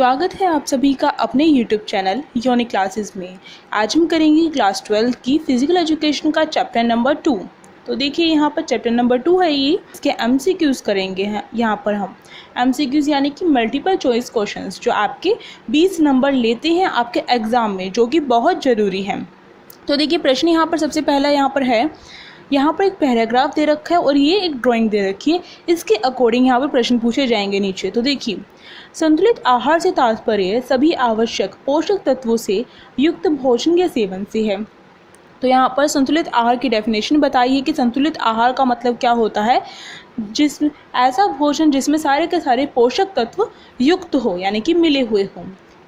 स्वागत है आप सभी का अपने YouTube चैनल यूनिक क्लासेस में। आज हम करेंगे क्लास 12 की फिजिकल एजुकेशन का चैप्टर नंबर 2। तो देखिए यहाँ पर चैप्टर नंबर 2 है ये, इसके MCQs करेंगे हैं। यहाँ पर हम MCQs यानी कि मल्टीपल चॉइस क्वेश्चंस जो आपके 20 नंबर लेते हैं आपके एग्ज़ाम में, जो कि बहुत ज़रूरी है। तो देखिए प्रश्न यहाँ पर सबसे पहला यहाँ पर है, यहाँ पर एक पैराग्राफ दे रखा है और ये एक ड्राइंग दे रखी है। इसके अकॉर्डिंग यहाँ पर प्रश्न पूछे जाएंगे नीचे। तो देखिए, संतुलित आहार से तात्पर्य सभी आवश्यक पोषक तत्वों से युक्त भोजन के सेवन से है। तो यहाँ पर संतुलित आहार की डेफिनेशन बताई है कि संतुलित आहार का मतलब क्या होता है, ऐसा भोजन जिसमें सारे के सारे पोषक तत्व युक्त हो, यानी कि मिले हुए हों।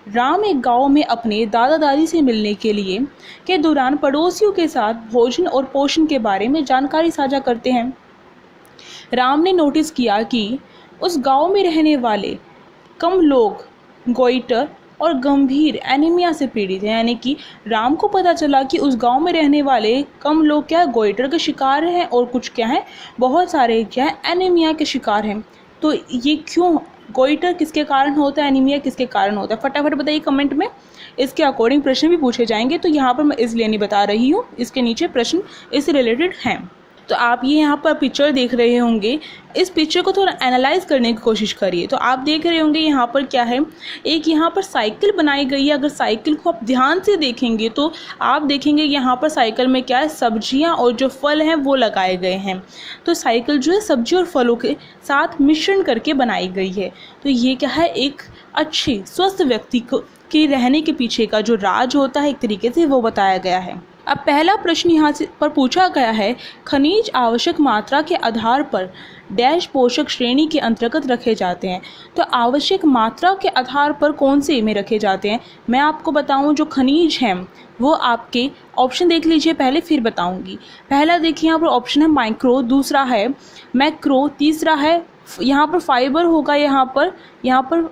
राम एक गांव में अपने दादा दादी से मिलने के दौरान पड़ोसियों के साथ भोजन और पोषण के बारे में जानकारी साझा करते हैं। राम ने नोटिस किया कि उस गांव में रहने वाले कम लोग गोइटर और गंभीर एनीमिया से पीड़ित हैं, यानी कि राम को पता चला कि उस गांव में रहने वाले कम लोग क्या है, गोइटर के शिकार हैं, और कुछ क्या है, बहुत सारे क्या है, एनीमिया के शिकार हैं। तो ये क्यों, गोइटर किसके कारण होता है, एनीमिया किसके कारण होता है, फटाफट बताइए कमेंट में। इसके अकॉर्डिंग प्रश्न भी पूछे जाएंगे, तो यहाँ पर मैं इसलिए नहीं बता रही हूँ, इसके नीचे प्रश्न इससे रिलेटेड हैं। तो आप ये यहाँ पर पिक्चर देख रहे होंगे, इस पिक्चर को थोड़ा एनालाइज करने की कोशिश करिए। तो आप देख रहे होंगे यहाँ पर क्या है, एक यहाँ पर साइकिल बनाई गई है। अगर साइकिल को आप ध्यान से देखेंगे तो आप देखेंगे यहाँ पर साइकिल में क्या है, सब्जियाँ और जो फल हैं वो लगाए गए हैं। तो साइकिल जो है सब्जी और फलों के साथ मिश्रण करके बनाई गई है। तो ये क्या है, एक अच्छे स्वस्थ व्यक्ति के रहने के पीछे का जो राज होता है, एक तरीके से वो बताया गया है। अब पहला प्रश्न यहाँ से पर पूछा गया है, खनिज आवश्यक मात्रा के आधार पर डैश पोषक श्रेणी के अंतर्गत रखे जाते हैं। तो आवश्यक मात्रा के आधार पर कौन से में रखे जाते हैं, मैं आपको बताऊं, जो खनिज हैं वो आपके ऑप्शन देख लीजिए पहले, फिर बताऊंगी। पहला देखिए यहाँ पर ऑप्शन है माइक्रो, दूसरा है मैक्रो, तीसरा है यहाँ पर फाइबर होगा, यहाँ पर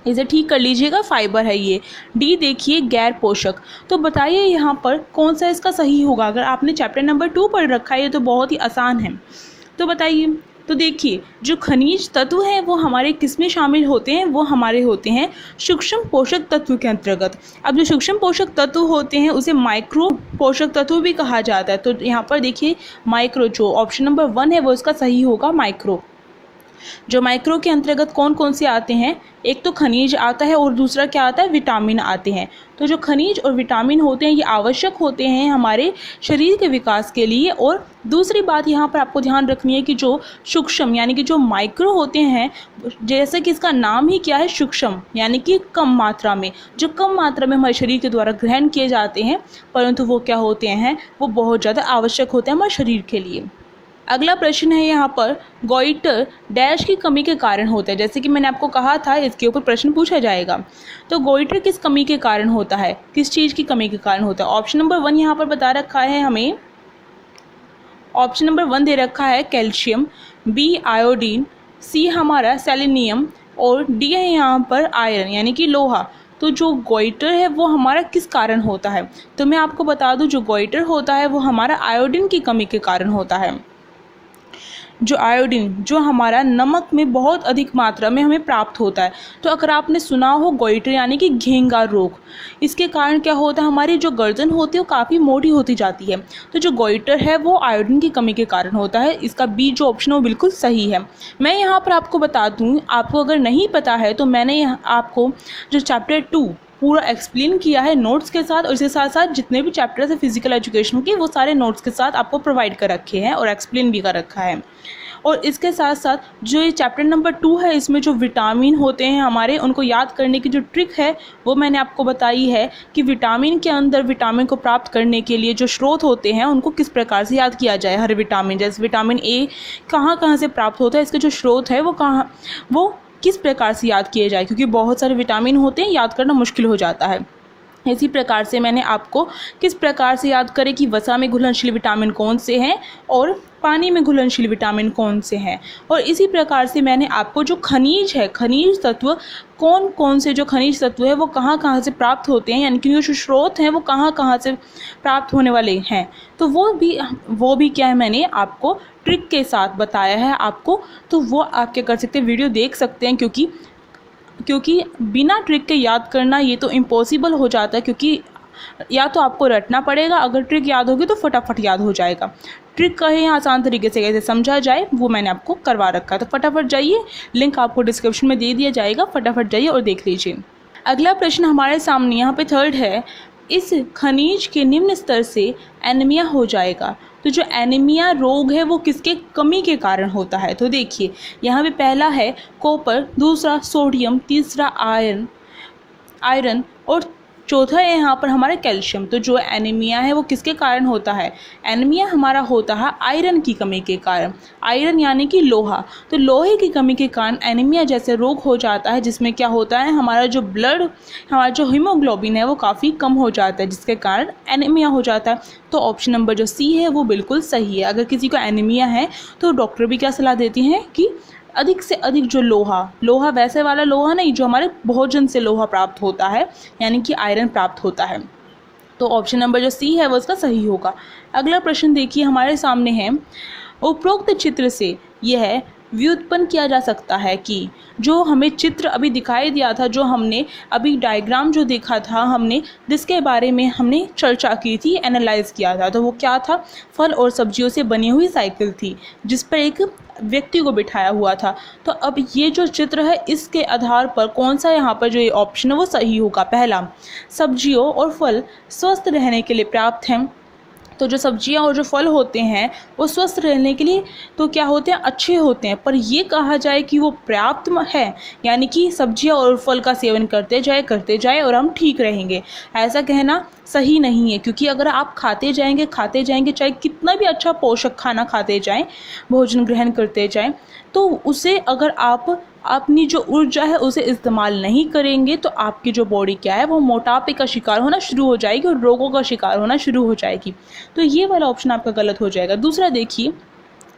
इसे ठीक कर लीजिएगा, फाइबर है ये। डी देखिए गैर पोषक। तो बताइए यहाँ पर कौन सा इसका सही होगा। अगर आपने चैप्टर नंबर 2 पढ़ रखा है, ये तो बहुत ही आसान है। तो बताइए, तो देखिए जो खनिज तत्व हैं वो हमारे किस में शामिल होते हैं, वो हमारे होते हैं सूक्ष्म पोषक तत्व के अंतर्गत। अब जो सूक्ष्म पोषक तत्व होते हैं उसे माइक्रो पोषक तत्व भी कहा जाता है। तो यहाँ पर देखिए माइक्रो, जो ऑप्शन नंबर 1 है वो इसका सही होगा, माइक्रो। जो माइक्रो के अंतर्गत कौन कौन से आते हैं, एक तो खनिज आता है और दूसरा क्या आता है, विटामिन आते हैं। तो जो खनिज और विटामिन होते हैं ये आवश्यक होते हैं हमारे शरीर के विकास के लिए। और दूसरी बात यहाँ पर आपको ध्यान रखनी है कि जो सूक्ष्म यानी कि जो माइक्रो होते हैं, जैसे कि इसका नाम ही क्या है, सूक्ष्म, यानी कि कम मात्रा में, जो कम मात्रा में हमारे शरीर के द्वारा ग्रहण किए जाते हैं, परंतु वो क्या होते हैं, वो बहुत ज़्यादा आवश्यक होते हैं हमारे शरीर के लिए। अगला प्रश्न है यहाँ पर, गोइटर डैश की कमी के कारण होता है। जैसे कि मैंने आपको कहा था इसके ऊपर प्रश्न पूछा जाएगा। तो गोइटर किस कमी के कारण होता है, किस चीज़ की कमी के कारण होता है। ऑप्शन नंबर 1 यहाँ पर बता रखा है हमें, ऑप्शन नंबर 1 दे रखा है कैल्शियम, बी आयोडीन, सी हमारा सेलेनियम, और डी है यहाँ पर आयरन यानी कि लोहा। तो जो गोइटर है वो हमारा किस कारण होता है, तो मैं आपको बता दूं, जो गोइटर होता है वो हमारा आयोडीन की कमी के कारण होता है। जो आयोडीन जो हमारा नमक में बहुत अधिक मात्रा में हमें प्राप्त होता है। तो अगर आपने सुना हो गोइटर यानी कि घेंगा रोग, इसके कारण क्या होता है, हमारी जो गर्दन होती है वो काफ़ी मोटी होती जाती है। तो जो गोइटर है वो आयोडीन की कमी के कारण होता है। इसका बी जो ऑप्शन है वो बिल्कुल सही है। मैं यहाँ पर आपको बता दूँ, आपको अगर नहीं पता है तो मैंने आपको जो चैप्टर 2 पूरा एक्सप्लेन किया है नोट्स के साथ, और इसके साथ साथ जितने भी चैप्टर्स है फिजिकल एजुकेशन के वो सारे नोट्स के साथ आपको प्रोवाइड कर रखे हैं और एक्सप्लेन भी कर रखा है। और इसके साथ साथ जो ये चैप्टर नंबर 2 है, इसमें जो विटामिन होते हैं हमारे, उनको याद करने की जो ट्रिक है वो मैंने आपको बताई है कि विटामिन के अंदर विटामिन को प्राप्त करने के लिए जो स्रोत होते हैं उनको किस प्रकार से याद किया जाए। हर विटामिन, जैसे विटामिन ए कहाँ से प्राप्त होता है, इसके जो स्रोत है वो किस प्रकार से याद किए जाए, क्योंकि बहुत सारे विटामिन होते हैं, याद करना मुश्किल हो जाता है। इसी प्रकार से मैंने आपको किस प्रकार से याद करें कि वसा में घुलनशील विटामिन कौन से हैं और पानी में घुलनशील विटामिन कौन से हैं, और इसी प्रकार से मैंने आपको जो खनिज है, खनिज तत्व कौन कौन से जो खनिज तत्व है वो कहाँ कहाँ से प्राप्त होते हैं, यानी कि जो स्रोत हैं वो कहाँ कहाँ से प्राप्त होने वाले हैं, तो वो भी क्या है मैंने आपको ट्रिक के साथ बताया है आपको। तो वो आप क्या कर सकते हैं, वीडियो देख सकते हैं, क्योंकि बिना ट्रिक के याद करना ये तो इम्पॉसिबल हो जाता है, क्योंकि या तो आपको रटना पड़ेगा, अगर ट्रिक याद होगी तो फटाफट याद हो जाएगा। ट्रिक कहें आसान तरीके से कैसे समझा जाए वो मैंने आपको करवा रखा है, तो फटाफट जाइए, लिंक आपको डिस्क्रिप्शन में दे दिया जाएगा, फटाफट जाइए और देख लीजिए। अगला प्रश्न हमारे सामने यहाँ पे थर्ड है, इस खनिज के निम्न स्तर से एनीमिया हो जाएगा। तो जो एनीमिया रोग है वो किसके कमी के कारण होता है, तो देखिए यहाँ पे पहला है कॉपर, दूसरा सोडियम, तीसरा आयरन और चौथा है यहाँ पर हमारा कैल्शियम। तो जो एनीमिया है वो किसके कारण होता है, एनीमिया हमारा होता है आयरन की कमी के कारण। आयरन यानी कि लोहा, तो लोहे की कमी के कारण एनीमिया जैसे रोग हो जाता है, जिसमें क्या होता है हमारा जो हीमोग्लोबिन है वो काफ़ी कम हो जाता है, जिसके कारण एनीमिया हो जाता है। तो ऑप्शन नंबर जो सी है वो बिल्कुल सही है। अगर किसी को एनीमिया है तो डॉक्टर भी क्या सलाह देती हैं कि अधिक से अधिक जो लोहा वैसे वाला लोहा नहीं, जो हमारे भोजन से लोहा प्राप्त होता है, यानी कि आयरन प्राप्त होता है। तो ऑप्शन नंबर जो सी है वो इसका सही होगा। अगला प्रश्न देखिए हमारे सामने है, उपरोक्त चित्र से यह व्युत्पन्न किया जा सकता है कि जो हमें चित्र अभी दिखाई दिया था, जो हमने अभी डायग्राम जो देखा था हमने, जिसके बारे में हमने चर्चा की थी, एनालाइज किया था, तो वो क्या था, फल और सब्जियों से बनी हुई साइकिल थी जिस पर एक व्यक्ति को बिठाया हुआ था। तो अब ये जो चित्र है इसके आधार पर कौन सा यहाँ पर जो ये ऑप्शन है वो सही होगा। पहला, सब्जियों और फल स्वस्थ रहने के लिए प्राप्त हैं। तो जो सब्जियां और जो फल होते हैं वो स्वस्थ रहने के लिए तो क्या होते हैं, अच्छे होते हैं, पर ये कहा जाए कि वो पर्याप्त है, यानी कि सब्जियां और फल का सेवन करते जाए और हम ठीक रहेंगे, ऐसा कहना सही नहीं है। क्योंकि अगर आप खाते जाएंगे चाहे कितना भी अच्छा पोषक खाना खाते जाएं, भोजन ग्रहण करते जाएं, तो उसे अगर आप अपनी जो ऊर्जा है उसे इस्तेमाल नहीं करेंगे तो आपकी जो बॉडी क्या है वो मोटापे का शिकार होना शुरू हो जाएगी और रोगों का शिकार होना शुरू हो जाएगी। तो ये वाला ऑप्शन आपका गलत हो जाएगा। दूसरा देखिए,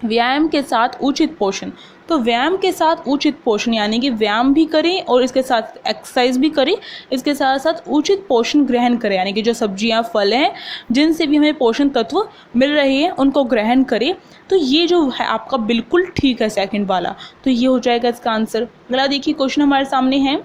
व्यायाम के साथ उचित पोषण। तो व्यायाम के साथ उचित पोषण यानी कि व्यायाम भी करें और इसके साथ एक्सरसाइज भी करें, इसके साथ साथ उचित पोषण ग्रहण करें, यानी कि जो सब्जियां फल हैं जिनसे भी हमें पोषण तत्व मिल रहे हैं उनको ग्रहण करें। तो ये जो है आपका बिल्कुल ठीक है सेकंड वाला, तो ये हो जाएगा इसका आंसर। अगला देखिए क्वेश्चन हमारे सामने है,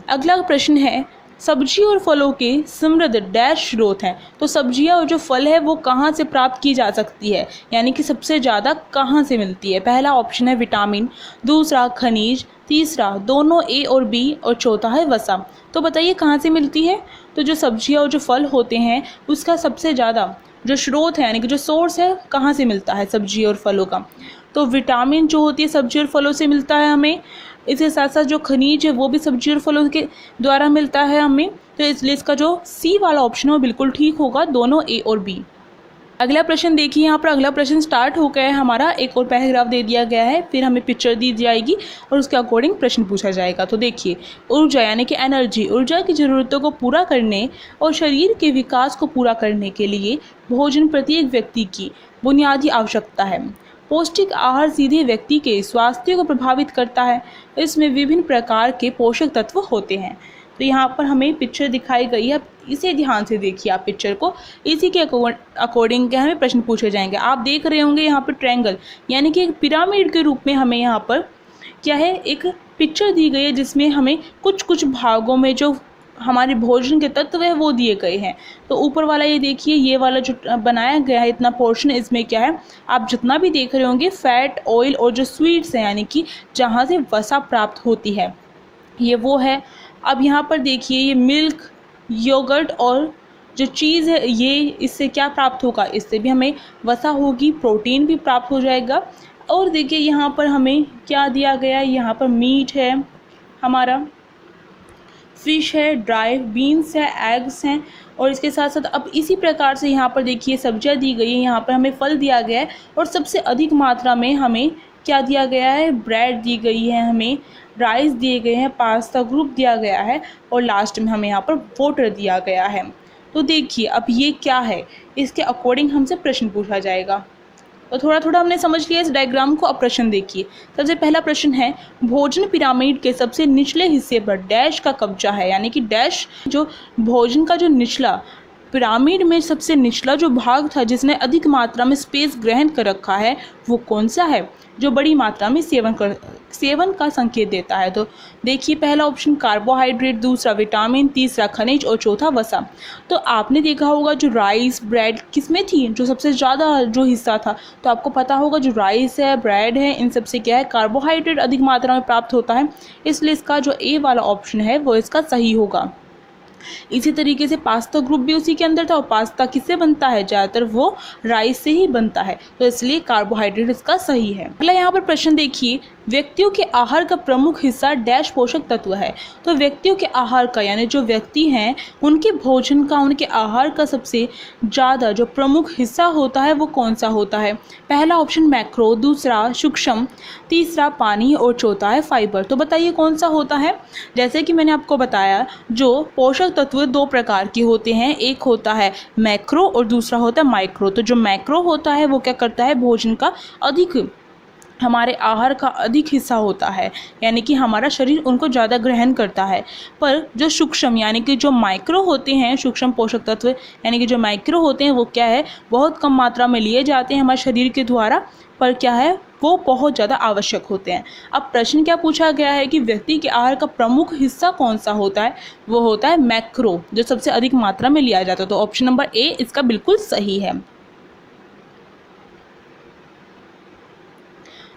अगला प्रश्न है, सब्जी और फलों के समृद्ध डैश स्रोत हैं। तो सब्जियां और जो फल है वो कहाँ से प्राप्त की जा सकती है, यानी कि सबसे ज़्यादा कहाँ से मिलती है। पहला ऑप्शन है विटामिन, दूसरा खनिज, तीसरा दोनों ए और बी और चौथा है वसा। तो बताइए कहाँ से मिलती है। तो जो सब्जियां और जो फल होते हैं उसका सबसे ज़्यादा जो स्रोत है यानी कि जो सोर्स है कहाँ से मिलता है सब्जी और फलों का, तो विटामिन जो होती है सब्जी और फलों से मिलता है हमें। इसके साथ साथ जो खनिज है वो भी सब्जी और फलों के द्वारा मिलता है हमें। तो इसलिए इसका जो सी वाला ऑप्शन है वो बिल्कुल ठीक होगा, दोनों ए और बी। अगला प्रश्न देखिए, यहाँ पर अगला प्रश्न स्टार्ट हो गया है हमारा, एक और पैराग्राफ दे दिया गया है, फिर हमें पिक्चर दी जाएगी और उसके अकॉर्डिंग प्रश्न पूछा जाएगा। तो देखिए, ऊर्जा यानी कि एनर्जी, ऊर्जा की ज़रूरतों को पूरा करने और शरीर के विकास को पूरा करने के लिए भोजन प्रत्येक व्यक्ति की बुनियादी आवश्यकता है। पौष्टिक आहार सीधे व्यक्ति के स्वास्थ्य को प्रभावित करता है। इसमें विभिन्न प्रकार के पोषक तत्व होते हैं। तो यहाँ पर हमें पिक्चर दिखाई गई है, इसे ध्यान से देखिए आप पिक्चर को, इसी के अकॉर्डिंग के हमें प्रश्न पूछे जाएंगे। आप देख रहे होंगे यहाँ पर ट्रायंगल यानी कि एक पिरामिड के रूप में हमें यहाँ पर क्या है, एक पिक्चर दी गई है जिसमें हमें कुछ कुछ भागों में जो हमारे भोजन के तत्व है वो दिए गए हैं। तो ऊपर वाला ये देखिए, ये वाला जो बनाया गया है इतना पोर्शन, इसमें क्या है आप जितना भी देख रहे होंगे फैट, ऑयल और जो स्वीट्स हैं यानी कि जहाँ से वसा प्राप्त होती है ये वो है। अब यहाँ पर देखिए ये मिल्क, योगर्ट और जो चीज़ है ये इससे क्या प्राप्त होगा, इससे भी हमें वसा होगी, प्रोटीन भी प्राप्त हो जाएगा। और देखिए यहाँ पर हमें क्या दिया गया है, यहाँ पर मीट है हमारा, फिश है, ड्राई बीन्स है, एग्स हैं और इसके साथ साथ अब इसी प्रकार से यहाँ पर देखिए सब्जियाँ दी गई हैं, यहाँ पर हमें फल दिया गया है और सबसे अधिक मात्रा में हमें क्या दिया गया है, ब्रेड दी गई है हमें, राइस दिए गए हैं, पास्ता ग्रुप दिया गया है और लास्ट में हमें यहाँ पर वाटर दिया गया है। तो देखिए अब ये क्या है, इसके अकॉर्डिंग हमसे प्रश्न पूछा जाएगा। तो थोड़ा थोड़ा हमने समझ लिया इस डायग्राम को। अब प्रश्न देखिए, सबसे पहला प्रश्न है भोजन पिरामिड के सबसे निचले हिस्से पर डैश का कब्जा है, यानी कि डैश जो भोजन का जो निचला पिरामिड में सबसे निचला जो भाग था जिसने अधिक मात्रा में स्पेस ग्रहण कर रखा है वो कौन सा है, जो बड़ी मात्रा में सेवन का संकेत देता है। तो देखिए पहला ऑप्शन कार्बोहाइड्रेट, दूसरा विटामिन, तीसरा खनिज और चौथा वसा। तो आपने देखा होगा जो राइस ब्रेड किसमें थी, जो सबसे ज़्यादा जो हिस्सा था, तो आपको पता होगा जो राइस है ब्रेड है इन सब से क्या है कार्बोहाइड्रेट अधिक मात्रा में प्राप्त होता है, इसलिए इसका जो ए वाला ऑप्शन है वो इसका सही होगा। इसी तरीके से पास्ता ग्रुप भी उसी के अंदर था और पास्ता किससे बनता है, ज़्यादातर वो राइस से ही बनता है, तो इसलिए कार्बोहाइड्रेट इसका सही है। अगला यहाँ पर प्रश्न देखिए, व्यक्तियों के आहार का प्रमुख हिस्सा डैश पोषक तत्व है। तो व्यक्तियों के आहार का यानी जो व्यक्ति हैं उनके भोजन का, उनके आहार का सबसे ज़्यादा जो प्रमुख हिस्सा होता है वो कौन सा होता है। पहला ऑप्शन मैक्रो, दूसरा सूक्ष्म, तीसरा पानी और चौथा है फाइबर। तो बताइए कौन सा होता है। जैसे कि मैंने आपको बताया जो पोषक तत्व दो प्रकार के होते हैं, एक होता है मैक्रो और दूसरा होता है माइक्रो। तो जो मैक्रो होता है वो क्या करता है, भोजन का अधिक, हमारे आहार का अधिक हिस्सा होता है, यानी कि हमारा शरीर उनको ज़्यादा ग्रहण करता है। पर जो सूक्ष्म यानी कि जो माइक्रो होते हैं, सूक्ष्म पोषक तत्व यानी कि जो माइक्रो होते हैं वो क्या है, बहुत कम मात्रा में लिए जाते हैं हमारे शरीर के द्वारा, पर क्या है वो बहुत ज़्यादा आवश्यक होते हैं। अब प्रश्न क्या पूछा गया है कि व्यक्ति के आहार का प्रमुख हिस्सा कौन सा होता है, वो होता है मैक्रो, जो सबसे अधिक मात्रा में लिया जाता है। तो ऑप्शन नंबर ए इसका बिल्कुल सही है।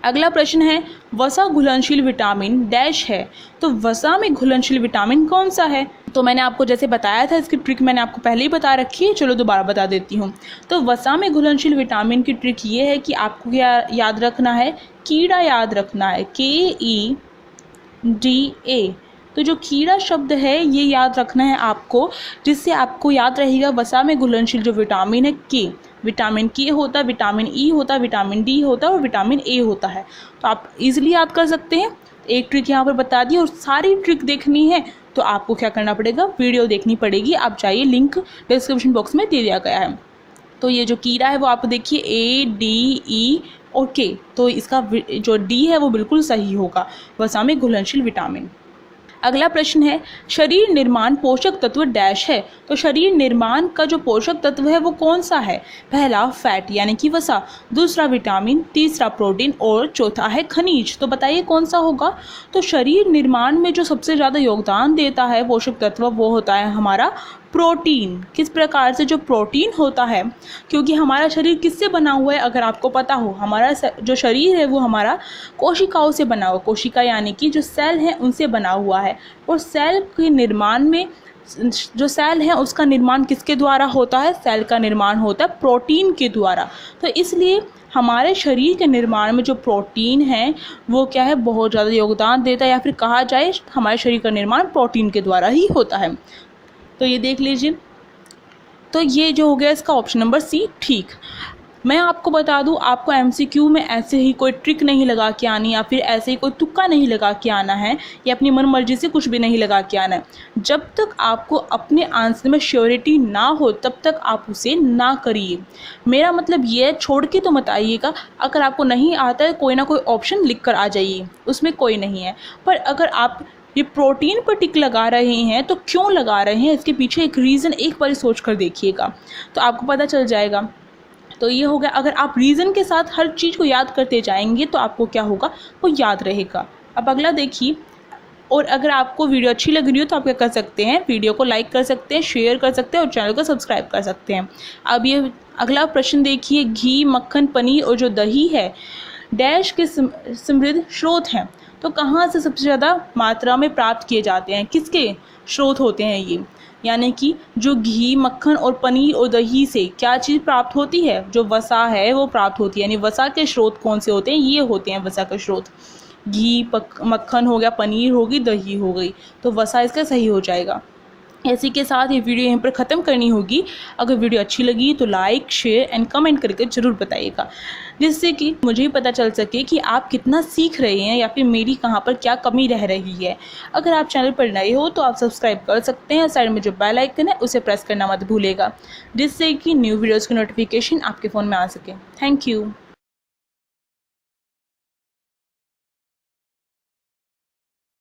अगला प्रश्न है वसा घुलनशील विटामिन डैश है। तो वसा में घुलनशील विटामिन कौन सा है। तो मैंने आपको जैसे बताया था, इसकी ट्रिक मैंने आपको पहले ही बता रखी है, चलो दोबारा बता देती हूँ। तो वसा में घुलनशील विटामिन की ट्रिक ये है कि आपको क्या याद रखना है, कीड़ा याद रखना है, KEDA। तो जो कीड़ा शब्द है ये याद रखना है आपको, जिससे आपको याद रहेगा वसा में घुलनशील जो विटामिन है के, विटामिन के होता है, विटामिन ई होता है, विटामिन डी होता है और विटामिन ए होता है। तो आप इजीली याद कर सकते हैं। एक ट्रिक यहाँ पर बता दी, और सारी ट्रिक देखनी है तो आपको क्या करना पड़ेगा, वीडियो देखनी पड़ेगी। आप चाहिए, लिंक डिस्क्रिप्शन बॉक्स में दे दिया गया है। तो ये जो कीड़ा है वो आप देखिए ADE और K, तो इसका जो D है वो बिल्कुल सही होगा, वसा में घुलनशील विटामिन। अगला प्रश्न है शरीर निर्माण पोषक तत्व डैश है। तो शरीर निर्माण का जो पोषक तत्व है वो कौन सा है। पहला फैट यानी कि वसा, दूसरा विटामिन, तीसरा प्रोटीन और चौथा है खनिज। तो बताइए कौन सा होगा। तो शरीर निर्माण में जो सबसे ज़्यादा योगदान देता है पोषक तत्व वो होता है हमारा प्रोटीन। किस प्रकार से, जो प्रोटीन होता है, क्योंकि हमारा शरीर किससे बना हुआ है अगर आपको पता हो, हमारा जो शरीर है वो हमारा कोशिकाओं से बना हुआ, कोशिका यानी कि जो सेल हैं उनसे बना हुआ है। और सेल के निर्माण में जो सेल है उसका निर्माण किसके द्वारा होता है, सेल का निर्माण होता है प्रोटीन के द्वारा। तो इसलिए हमारे शरीर के निर्माण में जो प्रोटीन है वो क्या है, बहुत ज़्यादा योगदान देता है, या फिर कहा जाए हमारे शरीर का निर्माण प्रोटीन के द्वारा ही होता है। तो ये देख लीजिए। तो ये जो हो गया इसका ऑप्शन नंबर सी ठीक। मैं आपको बता दूं, आपको MCQ में ऐसे ही कोई ट्रिक नहीं लगा के आनी, या फिर ऐसे ही कोई तुक्का नहीं लगा के आना है, या अपनी मन मर्जी से कुछ भी नहीं लगा के आना है। जब तक आपको अपने आंसर में श्योरिटी ना हो तब तक आप उसे ना करिए। मेरा मतलब ये है, छोड़ के तो मत आइएगा। अगर आपको नहीं आता है कोई ना कोई ऑप्शन लिख कर आ जाइए, उसमें कोई नहीं है। पर अगर आप ये प्रोटीन पर टिक लगा रहे हैं तो क्यों लगा रहे हैं, इसके पीछे एक रीज़न एक बार सोच कर देखिएगा तो आपको पता चल जाएगा। तो ये हो गया, अगर आप रीज़न के साथ हर चीज़ को याद करते जाएंगे तो आपको क्या होगा, वो याद रहेगा। अब अगला देखिए, और अगर आपको वीडियो अच्छी लग रही हो तो आप क्या कर सकते हैं, वीडियो को लाइक कर सकते हैं, शेयर कर सकते हैं और चैनल को सब्सक्राइब कर सकते हैं। अब ये अगला प्रश्न देखिए, घी, मक्खन, पनीर और जो दही है डैश के समृद्ध स्रोत हैं। तो कहाँ से सबसे ज़्यादा मात्रा में प्राप्त किए जाते हैं, किसके स्रोत होते हैं ये, यानी कि जो घी, मक्खन और पनीर और दही से क्या चीज़ प्राप्त होती है, जो वसा है वो प्राप्त होती है। यानी वसा के स्रोत कौन से होते हैं, ये होते हैं वसा के स्रोत। घी, मक्खन हो गया, पनीर होगी, दही हो गई, तो वसा इसका सही हो जाएगा। इसी के साथ ये वीडियो यहीं पर ख़त्म करनी होगी। अगर वीडियो अच्छी लगी तो लाइक, शेयर एंड कमेंट करके ज़रूर बताइएगा, जिससे कि मुझे भी पता चल सके कि आप कितना सीख रहे हैं या फिर मेरी कहाँ पर क्या कमी रह रही है। अगर आप चैनल पर नए हो तो आप सब्सक्राइब कर सकते हैं। साइड में जो बेल आइकन है उसे प्रेस करना मत भूलिएगा, जिससे कि न्यू वीडियोज़ की नोटिफिकेशन आपके फ़ोन में आ सके। Thank you.